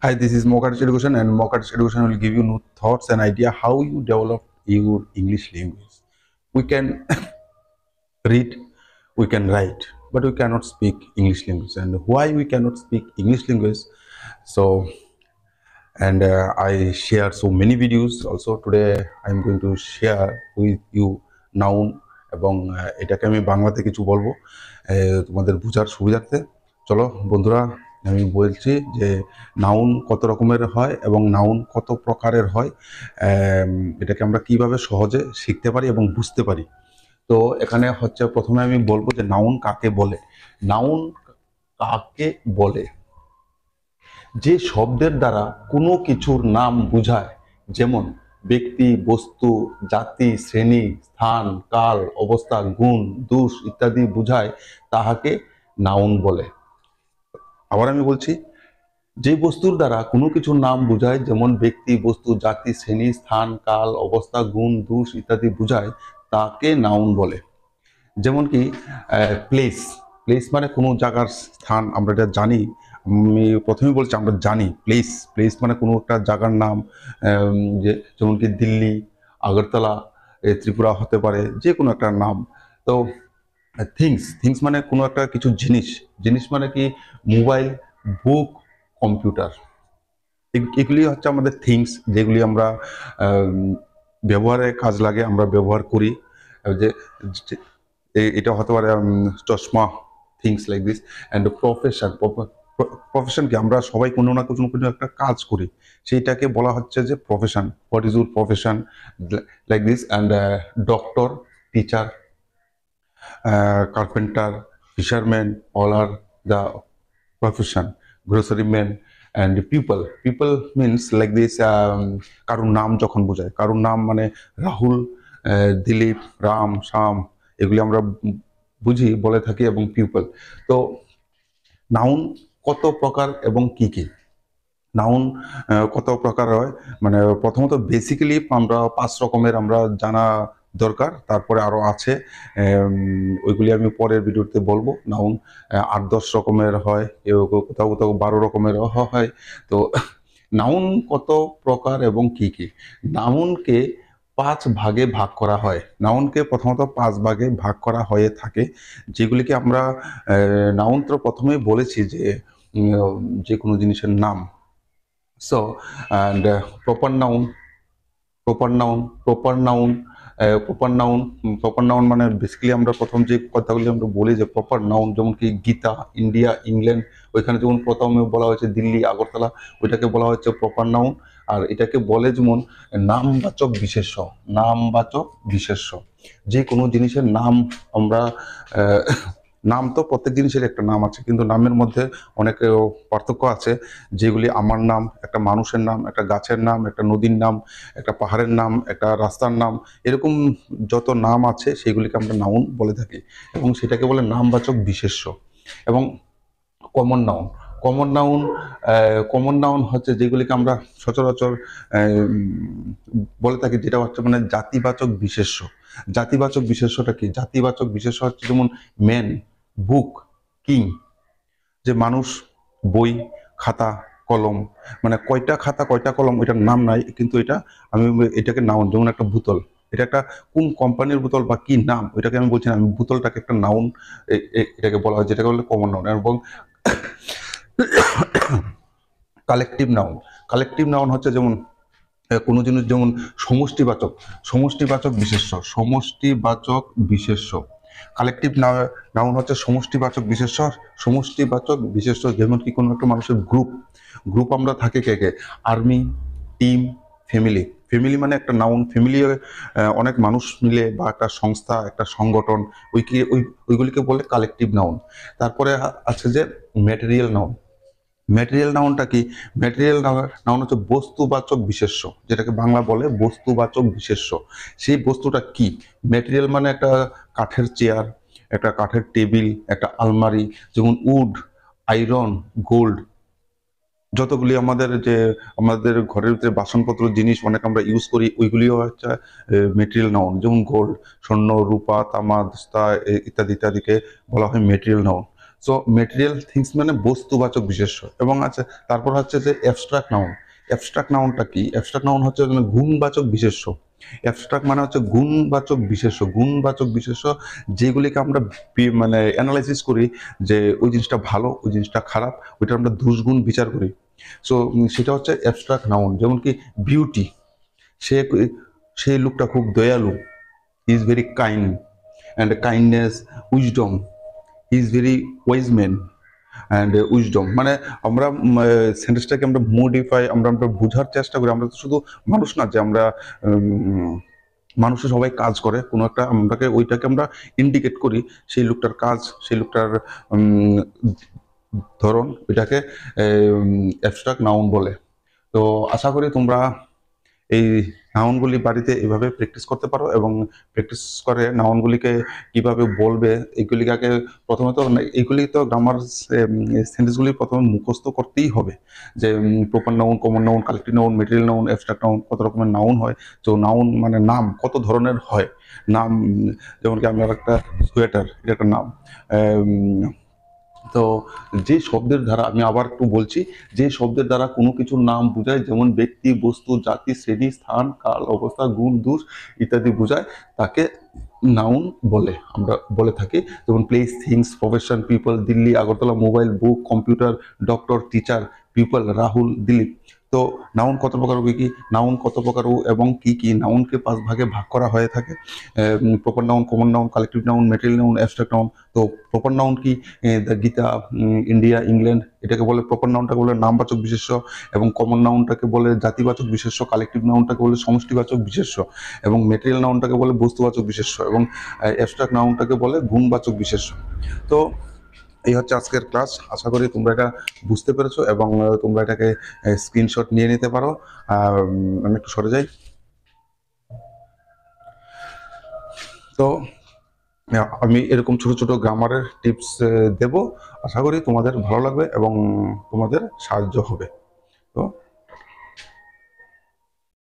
Hi, this is Mokash Education, and Mokash Education will give you new thoughts and idea how you develop your English language. We can read, we can write, but we cannot speak English language. And why we cannot speak English language? So, and I share so many videos. Also today, I'm going to share with you noun এবং এটাকে আমি বাংলাতে কিছু বলবো তোমাদের বোঝার সুবিধার্থে। চলো বন্ধুরা, আমি বলছি যে নাউন কত রকমের হয় এবং নাউন কত প্রকারের হয়, এটাকে আমরা কিভাবে সহজে শিখতে পারি এবং বুঝতে পারি। তো এখানে হচ্ছে প্রথমে আমি বলবো যে নাউন কাকে বলে। নাউন কাকে বলে যে শব্দের দ্বারা কোনো কিছুর নাম বোঝায়, যেমন ব্যক্তি, বস্তু, জাতি, শ্রেণী, স্থান, কাল, অবস্থা, গুণ, দোষ ইত্যাদি বোঝায়, তাহাকে নাউন বলে। আবার আমি বলছি, যে বস্তুর দ্বারা কোনো কিছুর নাম বোঝায়, যেমন ব্যক্তি, বস্তু, জাতি, শ্রেণী, স্থান, কাল, অবস্থা, গুণ, দোষ ইত্যাদি বোঝায়, তাকে নাউন বলে। যেমন কি প্লেস, প্লেস মানে কোনো জায়গার স্থান, আমরা এটা জানি। আমি প্রথমেই বলছি আমরা জানি প্লেস, প্লেস মানে কোনো একটা জায়গার নাম, যে যেমন কি দিল্লি, আগরতলা, ত্রিপুরা হতে পারে, যে কোনো একটা নাম। তো থিংস, থিংস মানে কোনো একটা কিছু জিনিস, জিনিস মানে কি মোবাইল, বুক, কম্পিউটার, এগুলি হচ্ছে আমাদের থিংস, যেগুলি আমরা ব্যবহারে কাজ লাগে, আমরা ব্যবহার করি। যে এটা হতে পারে চশমা, things like this. And profession, profession কি আমরা সবাই কোনো না কোনো কোনো একটা কাজ করি, সেইটাকে বলা হচ্ছে যে profession. What is your profession, like this. And doctor, teacher, carpenter, fisherman, all are the profession. Grocery man. And people, people means like this, কারোর নাম যখন বোঝায়, কারোর নাম মানে রাহুল, দিলীপ, রাম, শ্যাম, এগুলি আমরা বুঝি, বলে থাকি। এবং পিপল। তো নাউন কত প্রকার এবং কি কি? নাউন কত প্রকার হয়, মানে প্রথমত বেসিক্যালি আমরা 5 রকমের আমরা জানা দরকার, তারপরে আরো আছে, ওইগুলি আমি পরের ভিডিওতে বলবো। নাউন 8-10 রকমের হয়, কোথাও কোথাও 12 রকমের হয়। তো নাউন কত প্রকার এবং কি কি? নাউনকে 5 ভাগে ভাগ করা হয়। নাউনকে প্রথমত 5 ভাগে ভাগ করা হয়ে থাকে, যেগুলিকে আমরা নাউন তো প্রথমেই বলেছি যে যে কোনো জিনিসের নাম। So, and proper noun, proper noun, proper noun, proper noun, proper noun মানে বেসিক্যালি আমরা প্রথম যে কথাগুলি আমরা বলি যে প্রপার নাউন, যেমন কি গীতা, ইন্ডিয়া, ইংল্যান্ড, ওইখানে যেমন প্রথমে বলা হয়েছে দিল্লি, আগরতলা, ওইটাকে বলা হচ্ছে প্রপার নাউন। আর এটাকে বলে যেমন নামবাচক বিশেষ্য, নামবাচক বিশেষ্য। যে কোনো জিনিসের নাম আমরা নাম তো প্রত্যেক জিনিসের একটা নাম আছে, কিন্তু নামের মধ্যে অনেক পার্থক্য আছে, যেগুলি আমার নাম, একটা মানুষের নাম, একটা গাছের নাম, একটা নদীর নাম, একটা পাহাড়ের নাম, একটা রাস্তার নাম, এরকম যত নাম আছে সেগুলিকে আমরা নাউন বলে থাকি, এবং সেটাকে বলে নামবাচক বিশেষ্য। এবং common noun, common noun, common noun হচ্ছে যেগুলিকে আমরা সচরাচর বলে থাকি, যেটা হচ্ছে মানে জাতিবাচক বিশেষ্য। জাতিবাচক বিশেষ্যটা কি? জাতিবাচক বিশেষ্য হচ্ছে যেমন ম্যান, বুক, কিং। যে মানুষ, বই, খাতা, কলম, মানে কয়টা খাতা কয়টা কলম এটার নাম নাই, কিন্তু এটা আমি এটাকে নাউন। যেমন একটা বোতল, এটা একটা কোন কোম্পানির বোতল বা কি নাম, ওইটাকে আমি বলছি না, আমি বোতলটাকে একটা নাউন এটাকে বলা হয়, যেটাকে বলে কমন নাউন। এবং কালেকটিভ নাউন, কালেকটিভ নাউন হচ্ছে যেমন কোনো জিনিস, যেমন সমষ্টিবাচক, সমষ্টিবাচক বিশেষ্য, সমষ্টিবাচক বিশেষ্য। কালেকটিভ নাউন হচ্ছে সমষ্টিবাচক বিশেষ্য, সমষ্টিবাচক বিশেষ্য। যেমন কি কোনো একটা মানুষের গ্রুপ, গ্রুপ আমরা থাকি কে কে, আর্মি, টিম, ফ্যামিলি। ফ্যামিলি মানে একটা নাউন, ফ্যামিলি অনেক মানুষ মিলে, বা একটা সংস্থা, একটা সংগঠন, ওইগুলিকে বলে কালেকটিভ নাউন। তারপরে আছে যে ম্যাটেরিয়াল নাউন। ম্যাটেরিয়াল নাউনটা কি? ম্যাটেরিয়াল নাউন হচ্ছে বস্তুবাচক বিশেষ্য, যেটাকে বাংলা বলে বস্তুবাচক বিশেষ্য। সেই বস্তুটা কি? ম্যাটেরিয়াল মানে একটা কাঠের চেয়ার, একটা কাঠের টেবিল, একটা আলমারি, যেমন উড, আয়রন, গোল্ড, যতগুলি আমাদের যে আমাদের ঘরের ভিতরে বাসনপত্র জিনিস অনেক আমরা ইউজ করি, ওইগুলিও হচ্ছে মেটেরিয়াল নাউন। যেমন গোল্ড, স্বর্ণ, রূপা, তামা, দস্তা ইত্যাদি ইত্যাদিকে বলা হয় material noun. So material things মানে বস্তুবাচক বিশেষ্য। এবং আছে তারপর হচ্ছে যে অ্যাবস্ট্রাক্ট নাউন। অ্যাবস্ট্রাক্ট নাউনটা কি? অ্যাবস্ট্রাক্ট নাউন হচ্ছে মানে গুণবাচক বিশেষ্য। অ্যাবস্ট্রাক্ট মানে হচ্ছে গুণবাচক বিশেষ্য। গুণবাচক বিশেষ্য যেগুলিকে আমরা মানে অ্যানালাইসিস করি যে ওই জিনিসটা ভালো, ওই জিনিসটা খারাপ, ওইটা আমরা দুষ্গুণ বিচার করি। সো সেটা হচ্ছে অ্যাবস্ট্রাক্ট নাউন। যেমন কি বিউটি, সে সেই লোকটা খুব দয়ালু, he is very kind, and kindness, wisdom, he is very wise man and wisdom. মানে আমরা সেন্টেন্সটাকে আমরা মডিফাই, আমরা বোঝার চেষ্টা করি। আমরা তো শুধু মানুষ না যে আমরা মানুষের সবাই কাজ করে, কোনো একটা আমরাকে ওইটাকে আমরা ইন্ডিকেট করি সেই লোকটার কাজ, সেই লোকটার ধরন, ওইটাকে অ্যাবস্ট্রাক্ট নাউন বলে। তো আশা করি তোমরা এই নাউনগুলি বাড়িতে এভাবে প্র্যাকটিস করতে পারো, এবং প্র্যাকটিস করে নাউনগুলিকে কিভাবে বলবে এইগুলিকে প্রথমে তো এইগুলি তো গ্রামার সেন্টেন্সগুলি প্রথমে মুখস্থ করতেই হবে, যে proper noun, common noun, collective noun, material noun, abstract noun, কত রকমের নাউন হয়। তো নাউন মানে নাম কত ধরনের হয়। নাম যেমন কি আমার একটা সোয়েটার, এটা একটা নাম। তো যে শব্দের দ্বারা, আমি আবার একটু বলছি, যে শব্দের দ্বারা কোনো কিছুর নাম বোঝায়, যেমন ব্যক্তি, বস্তু, জাতি, শ্রেণী, স্থান, কাল, অবস্থা, গুণ, দোষ ইত্যাদি বোঝায়, তাকে নাউন বলে, আমরা বলে থাকি। যেমন place, things, profession, people, Delhi, Agartala, mobile, book, computer, doctor, teacher, people, Rahul, Dilip. তো নাউন কত প্রকার, কি নাউন কত প্রকার এবং কি কি নাউনকে 5 ভাগে ভাগ করা হয়ে থাকে। Proper noun, common noun, collective noun, material noun, abstract noun. তো প্রপার নাউন কি? দ্য গীতা, ইন্ডিয়া, ইংল্যান্ড, এটাকে বলে প্রপার নাউনটাকে বলে নামবাচক বিশেষ্য, এবং কমন নাউনটাকে বলে জাতিবাচক বিশেষ্য, কালেক্টিভ নাউনটাকে বলে সমষ্টিবাচক বিশেষ্য, এবং মেটেরিয়াল নাউনটাকে বলে বস্তুবাচক বিশেষ্য, এবং অ্যাবস্ট্রাক্ট নাউনটাকে বলে গুণবাচক বিশেষ্য। তো এই হচ্ছে আজকের ক্লাস। আশা করি তোমরা এটা বুঝতে পেরেছো, এবং তোমরা এটাকে স্ক্রিনশট নিয়ে নিতে পারো। আমি একটু সরে যাই। তো আমি এরকম ছোট ছোট গ্রামারের টিপস দেব, আশা করি তোমাদের ভালো লাগবে এবং তোমাদের সাহায্য হবে। তো